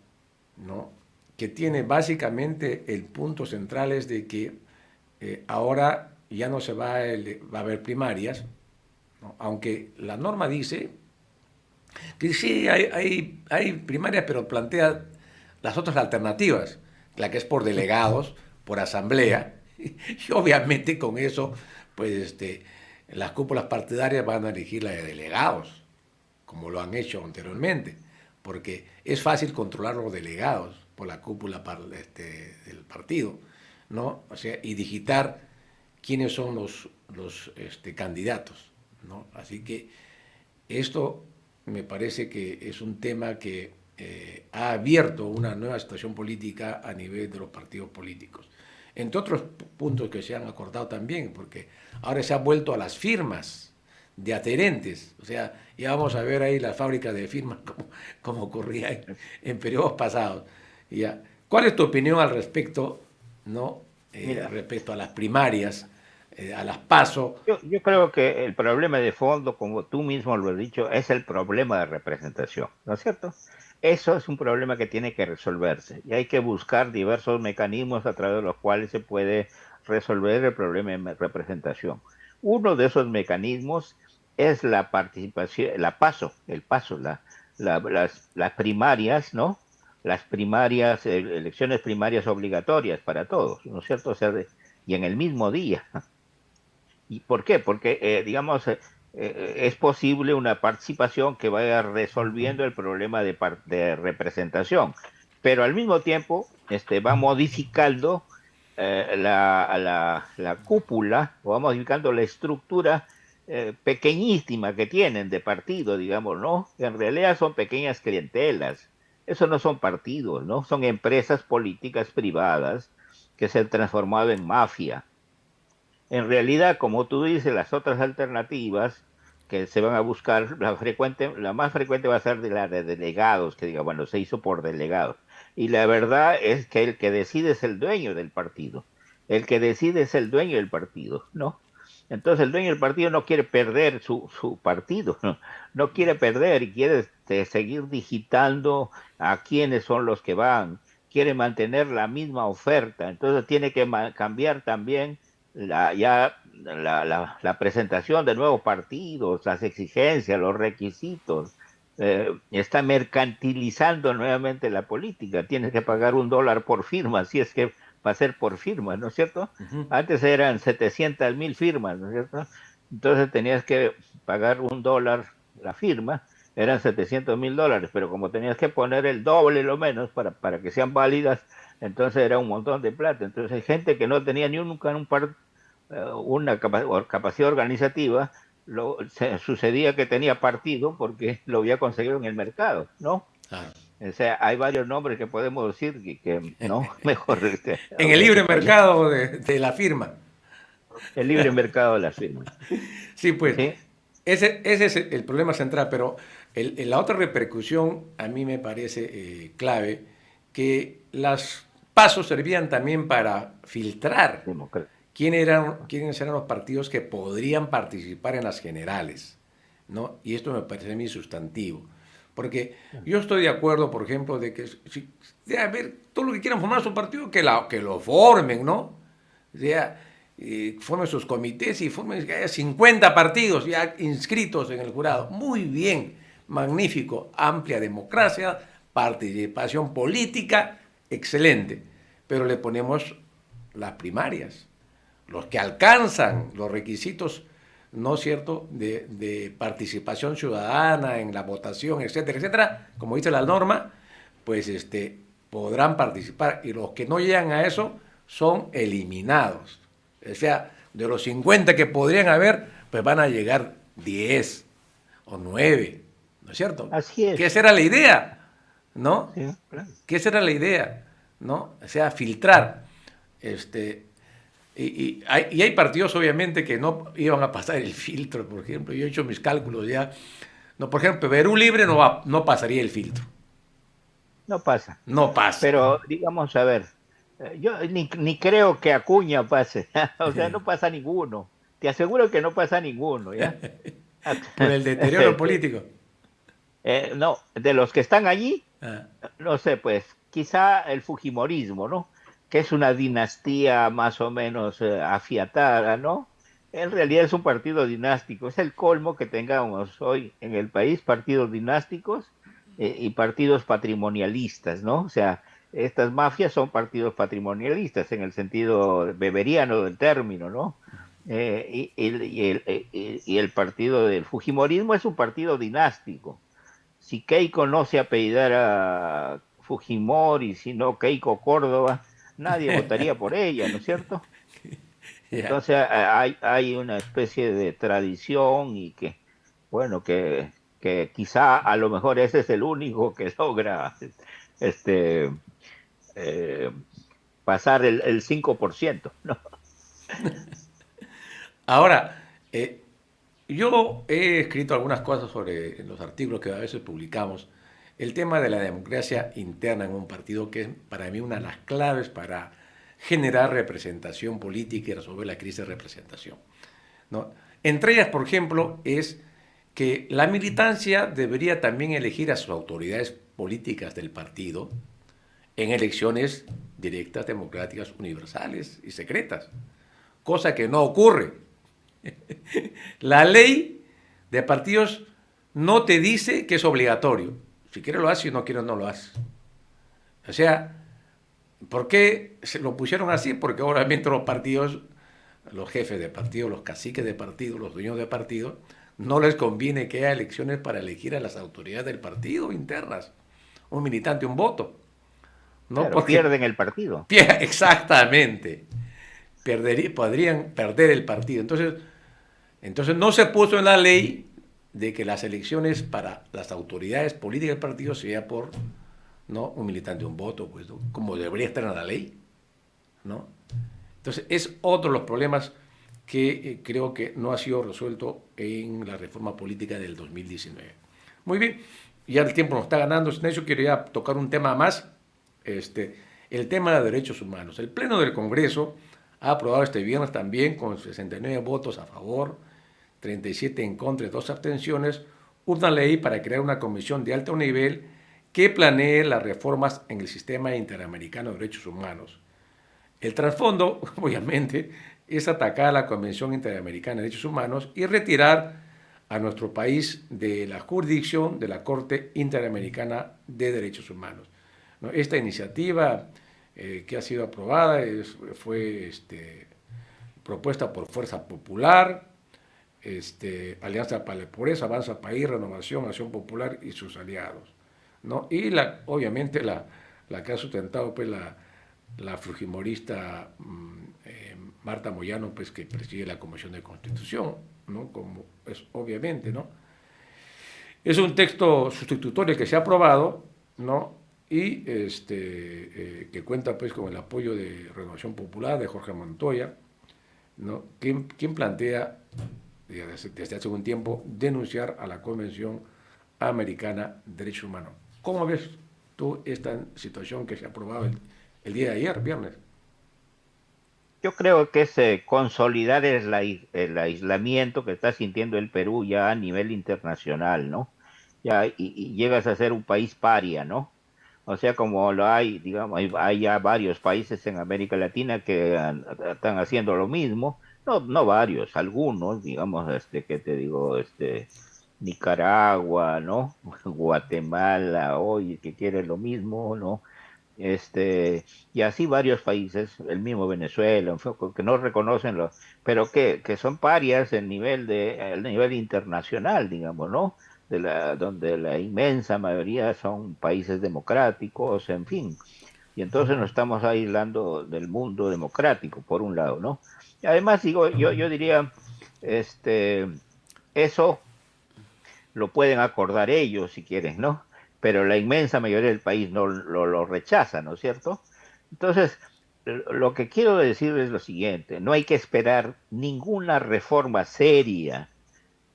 ¿no?, que tiene básicamente el punto central es de que ahora ya no va a haber primarias, ¿no?, aunque la norma dice que sí hay primarias, pero plantea las otras alternativas, la que es por delegados, por asamblea, y obviamente con eso, pues las cúpulas partidarias van a elegir la de delegados, como lo han hecho anteriormente, porque es fácil controlar los delegados por la cúpula del partido, ¿no? O sea, y digitar quiénes son los candidatos, ¿no? Así que esto me parece que es un tema que ha abierto una nueva situación política a nivel de los partidos políticos. Entre otros puntos que se han acordado también, porque ahora se ha vuelto a las firmas de adherentes, o sea, ya vamos a ver ahí las fábricas de firmas como ocurría en periodos pasados. Ya. ¿Cuál es tu opinión al respecto, no? Mira, Respecto a las primarias, a las PASO? yo creo que el problema de fondo, como tú mismo lo has dicho, es el problema de representación, ¿no es cierto? Eso es un problema que tiene que resolverse y hay que buscar diversos mecanismos a través de los cuales se puede resolver el problema de representación. Uno de esos mecanismos es la participación, el paso, las primarias, ¿no? Las primarias, elecciones primarias obligatorias para todos, ¿no es cierto? O sea, y en el mismo día. ¿Y por qué? Porque, digamos, es posible una participación que vaya resolviendo el problema de representación, pero al mismo tiempo va modificando la cúpula, o va modificando la estructura pequeñísima que tienen de partido, digamos, ¿no? En realidad son pequeñas clientelas. Eso no son partidos, ¿no? Son empresas políticas privadas que se han transformado en mafia. En realidad, como tú dices, las otras alternativas que se van a buscar, la más frecuente va a ser de la de delegados, que diga, bueno, se hizo por delegados. Y la verdad es que el que decide es el dueño del partido. El que decide es el dueño del partido, ¿no? Entonces el dueño del partido no quiere perder su partido, ¿no? No quiere perder y quiere seguir digitando a quiénes son los que van, quiere mantener la misma oferta, entonces tiene que cambiar también la presentación de nuevos partidos, las exigencias, los requisitos. Está mercantilizando nuevamente la política, tienes que pagar $1 por firma, si es que va a ser por firma, ¿no es cierto? Ujú. Antes eran 700.000 firmas, ¿no es cierto? Entonces tenías que pagar $1 la firma, eran $700.000, pero como tenías que poner el doble lo menos para que sean válidas, entonces era un montón de plata. Entonces hay gente que no tenía ni nunca una capacidad organizativa, sucedía que tenía partido porque lo había conseguido en el mercado, ¿no? Claro. O sea, hay varios nombres que podemos decir que no, mejor En el libre mercado de la firma. el libre mercado de las firmas. Sí, pues, ¿Sí? ese es el problema central, pero la otra repercusión a mí me parece clave, que los pasos servían también para filtrar quiénes eran los partidos que podrían participar en las generales, ¿no? Y esto me parece a mí sustantivo. Porque yo estoy de acuerdo, por ejemplo, de que a ver, todo lo que quieran formar su partido, que lo formen, ¿no? O sea, formen sus comités y formen que haya 50 partidos ya inscritos en el jurado. Muy bien, magnífico, amplia democracia, participación política, excelente. Pero le ponemos las primarias, los que alcanzan los requisitos, ¿no es cierto?, de participación ciudadana en la votación, etcétera, etcétera, como dice la norma, pues podrán participar, y los que no llegan a eso son eliminados. O sea, de los 50 que podrían haber, pues van a llegar 10 o 9, ¿no es cierto? Así es. Que esa era la idea, ¿no? Sí, claro. Que esa era la idea, ¿no? O sea, filtrar. Y hay partidos, obviamente, que no iban a pasar el filtro, por ejemplo. Yo he hecho mis cálculos ya. No, por ejemplo, Perú Libre no pasaría el filtro. No pasa. No pasa. Pero, digamos, a ver, yo ni creo que Acuña pase. O sea, no pasa ninguno. Te aseguro que no pasa ninguno, ¿ya? Por el deterioro político. No, de los que están allí, Ah. no sé, pues, quizá el fujimorismo, ¿no? Que es una dinastía más o menos afiatada, ¿no? En realidad es un partido dinástico. Es el colmo que tengamos hoy en el país partidos dinásticos y partidos patrimonialistas, ¿no? O sea, estas mafias son partidos patrimonialistas en el sentido beberiano del término, ¿no? Y el partido del fujimorismo es un partido dinástico. Si Keiko no se apellidara Fujimori, sino Keiko Córdoba, nadie votaría por ella, ¿no es cierto? Yeah. Entonces hay una especie de tradición y bueno, que quizá a lo mejor ese es el único que logra pasar el 5%, ¿no? Ahora, yo he escrito algunas cosas sobre los artículos que a veces publicamos, el tema de la democracia interna en un partido, que es para mí una de las claves para generar representación política y resolver la crisis de representación, ¿no? Entre ellas, por ejemplo, es que la militancia debería también elegir a sus autoridades políticas del partido en elecciones directas, democráticas, universales y secretas, cosa que no ocurre. La ley de partidos no te dice que es obligatorio. Si quieres lo haces, si no quieres no lo haces. O sea, ¿por qué se lo pusieron así? Porque obviamente los partidos, los jefes de partido, los caciques de partido, los dueños de partido, no les conviene que haya elecciones para elegir a las autoridades del partido internas. Un militante, un voto. ¿No? Claro, Porque pierden el partido. Exactamente. Podrían perder el partido. Entonces no se puso en la ley de que las elecciones para las autoridades políticas del partido sea por, ¿no?, un militante, un voto, pues, ¿no?, como debería estar en la ley, ¿no? Entonces es otro de los problemas que creo que no ha sido resuelto en la reforma política del 2019. Muy bien, ya el tiempo nos está ganando, sin eso quería tocar un tema más, el tema de derechos humanos. El Pleno del Congreso ha aprobado este viernes también con 69 votos a favor, 37 en contra y 2 abstenciones, una ley para crear una comisión de alto nivel que planee las reformas en el sistema interamericano de derechos humanos. El trasfondo, obviamente, es atacar a la Convención Interamericana de Derechos Humanos y retirar a nuestro país de la jurisdicción de la Corte Interamericana de Derechos Humanos. Esta iniciativa que ha sido aprobada fue propuesta por Fuerza Popular, Alianza para la Pobreza, Avanza País, Renovación, Acción Popular y sus aliados, ¿no? Y obviamente la que ha sustentado pues, la fujimorista Marta Moyano, pues, que preside la Comisión de Constitución, ¿no? Como es obviamente, ¿no? Es un texto sustitutorio que se ha aprobado, ¿no? Y que cuenta pues con el apoyo de Renovación Popular, de Jorge Montoya, ¿no? quien plantea desde hace un tiempo denunciar a la Convención Americana de Derechos Humanos. ¿Cómo ves tú esta situación que se ha aprobado el día de ayer, viernes? Yo creo que es consolidar el aislamiento que está sintiendo el Perú ya a nivel internacional, ¿no? Ya, y llegas a ser un país paria, ¿no? O sea, como lo hay, digamos, hay ya varios países en América Latina que están haciendo lo mismo. No varios, algunos, digamos, que te digo, Nicaragua, ¿no? Guatemala, hoy que quiere lo mismo, ¿no? Y así varios países, el mismo Venezuela, en fin, que no reconocen pero que son parias el nivel internacional, digamos, ¿no? Donde la inmensa mayoría son países democráticos, en fin. Y entonces nos estamos aislando del mundo democrático, por un lado, ¿no? Y además, digo, yo diría, eso lo pueden acordar ellos si quieren, ¿no? Pero la inmensa mayoría del país no lo rechaza, ¿no es cierto? Entonces, lo que quiero decir es lo siguiente, no hay que esperar ninguna reforma seria.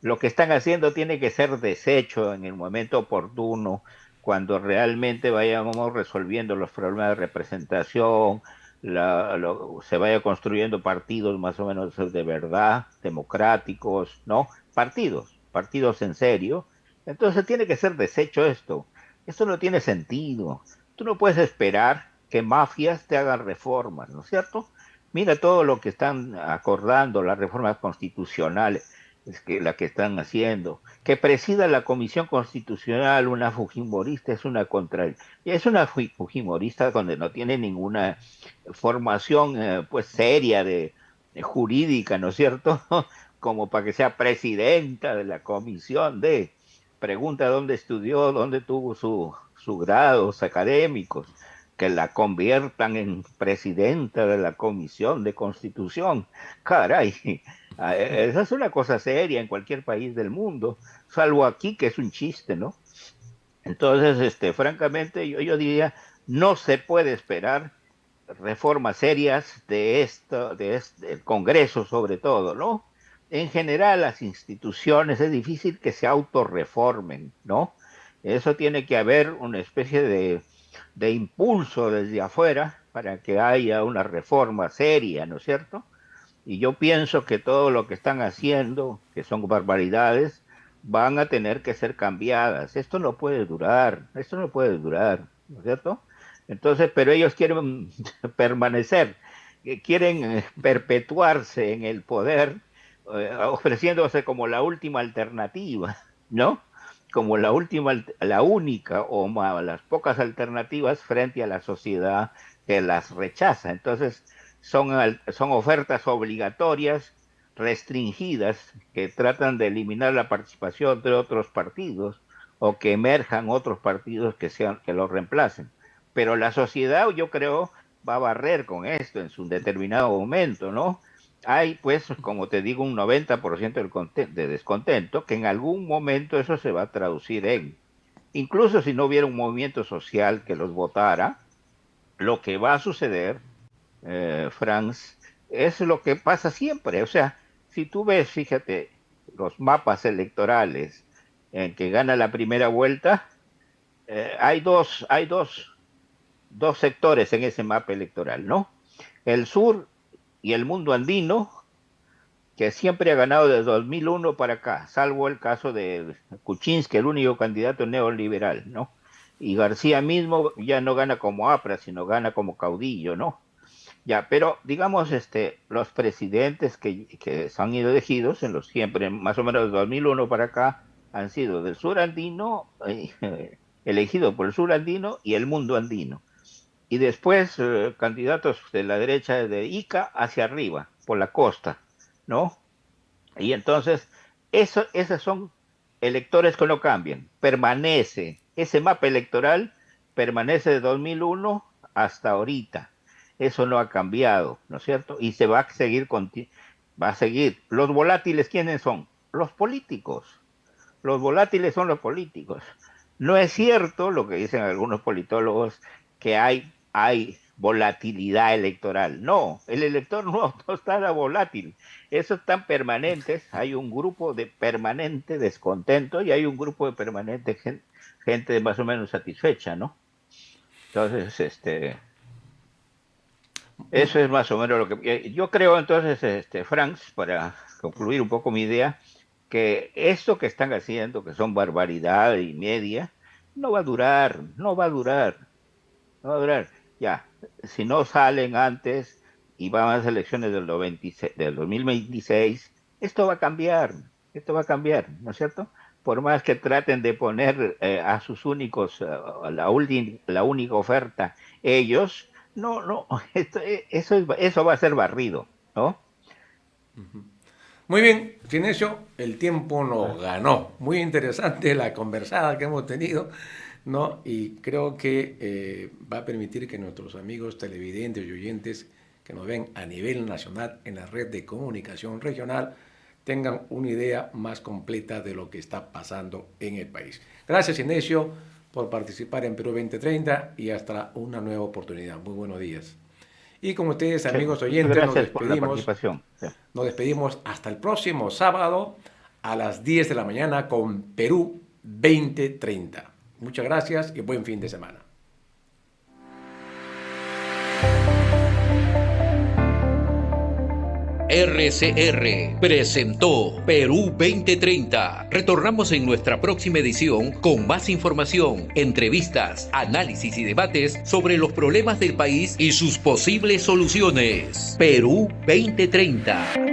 Lo que están haciendo tiene que ser deshecho en el momento oportuno, cuando realmente vayamos resolviendo los problemas de representación, se vaya construyendo partidos más o menos de verdad, democráticos, ¿no? Partidos en serio. Entonces tiene que ser deshecho esto. Esto no tiene sentido. Tú no puedes esperar que mafias te hagan reformas, ¿no es cierto? Mira todo lo que están acordando, las reformas constitucionales, la que están haciendo. Que presida la Comisión Constitucional una fujimorista es una fujimorista donde no tiene ninguna formación pues seria de jurídica, ¿no es cierto? Como para que sea presidenta de la comisión pregunta dónde estudió, dónde tuvo su grados académicos, que la conviertan en presidenta de la Comisión de Constitución. Caray, esa es una cosa seria en cualquier país del mundo, salvo aquí que es un chiste, ¿no? Entonces, francamente, yo diría, no se puede esperar reformas serias de el Congreso sobre todo, ¿no? En general, las instituciones es difícil que se autorreformen, ¿no? Eso tiene que haber una especie de impulso desde afuera para que haya una reforma seria, ¿no es cierto? Y yo pienso que todo lo que están haciendo, que son barbaridades, van a tener que ser cambiadas. Esto no puede durar, ¿no es cierto? Entonces, pero ellos quieren permanecer, quieren perpetuarse en el poder, ofreciéndose como la última alternativa, ¿no? Como la única o las pocas alternativas frente a la sociedad que las rechaza. Entonces, son ofertas obligatorias, restringidas, que tratan de eliminar la participación de otros partidos o que emerjan otros partidos que los reemplacen. Pero la sociedad, yo creo, va a barrer con esto en su determinado momento, ¿no? Hay, pues, como te digo, un 90% de descontento, que en algún momento eso se va a traducir incluso si no hubiera un movimiento social que los votara, lo que va a suceder, Franz, es lo que pasa siempre. O sea, si tú ves, fíjate, los mapas electorales en que gana la primera vuelta, hay dos sectores en ese mapa electoral, ¿no? El sur y el mundo andino, que siempre ha ganado desde 2001 para acá, salvo el caso de Kuczynski, el único candidato neoliberal, ¿no? Y García mismo ya no gana como APRA, sino gana como caudillo, ¿no? Ya, pero digamos, los presidentes que se han ido elegidos en los siempre, más o menos de 2001 para acá, han sido del sur andino, elegido por el sur andino y el mundo andino. Y después candidatos de la derecha de Ica hacia arriba, por la costa, ¿no? Y entonces, esos son electores que no cambian, permanece, ese mapa electoral permanece de 2001 hasta ahorita, eso no ha cambiado, ¿no es cierto? Y se va a seguir, va a seguir. Los volátiles, ¿quiénes son? Los políticos, los volátiles son los políticos. No es cierto lo que dicen algunos politólogos, que hay volatilidad electoral. No, el elector no está nada volátil. Esos están permanentes. Hay un grupo de permanente descontento y hay un grupo de permanente gente más o menos satisfecha, ¿no? Entonces, eso es más o menos lo que... Yo creo entonces, Franz, para concluir un poco mi idea, que esto que están haciendo, que son barbaridad y media, no va a durar. Ya, si no salen antes y van a las elecciones del 2026, esto va a cambiar, ¿no es cierto? Por más que traten de poner a sus únicos, la única oferta, ellos, no, eso va a ser barrido, ¿no? Muy bien, Sinesio, el tiempo nos ganó. Muy interesante la conversada que hemos tenido, ¿no? Y creo que va a permitir que nuestros amigos televidentes y oyentes que nos ven a nivel nacional en la red de comunicación regional tengan una idea más completa de lo que está pasando en el país. Gracias, Sinesio, por participar en Perú 2030 y hasta una nueva oportunidad. Muy buenos días. Y con ustedes, amigos oyentes, nos despedimos hasta el próximo sábado a las 10 de la mañana con Perú 2030. Muchas gracias y buen fin de semana. RCR presentó Perú 2030. Retornamos en nuestra próxima edición con más información, entrevistas, análisis y debates sobre los problemas del país y sus posibles soluciones. Perú 2030.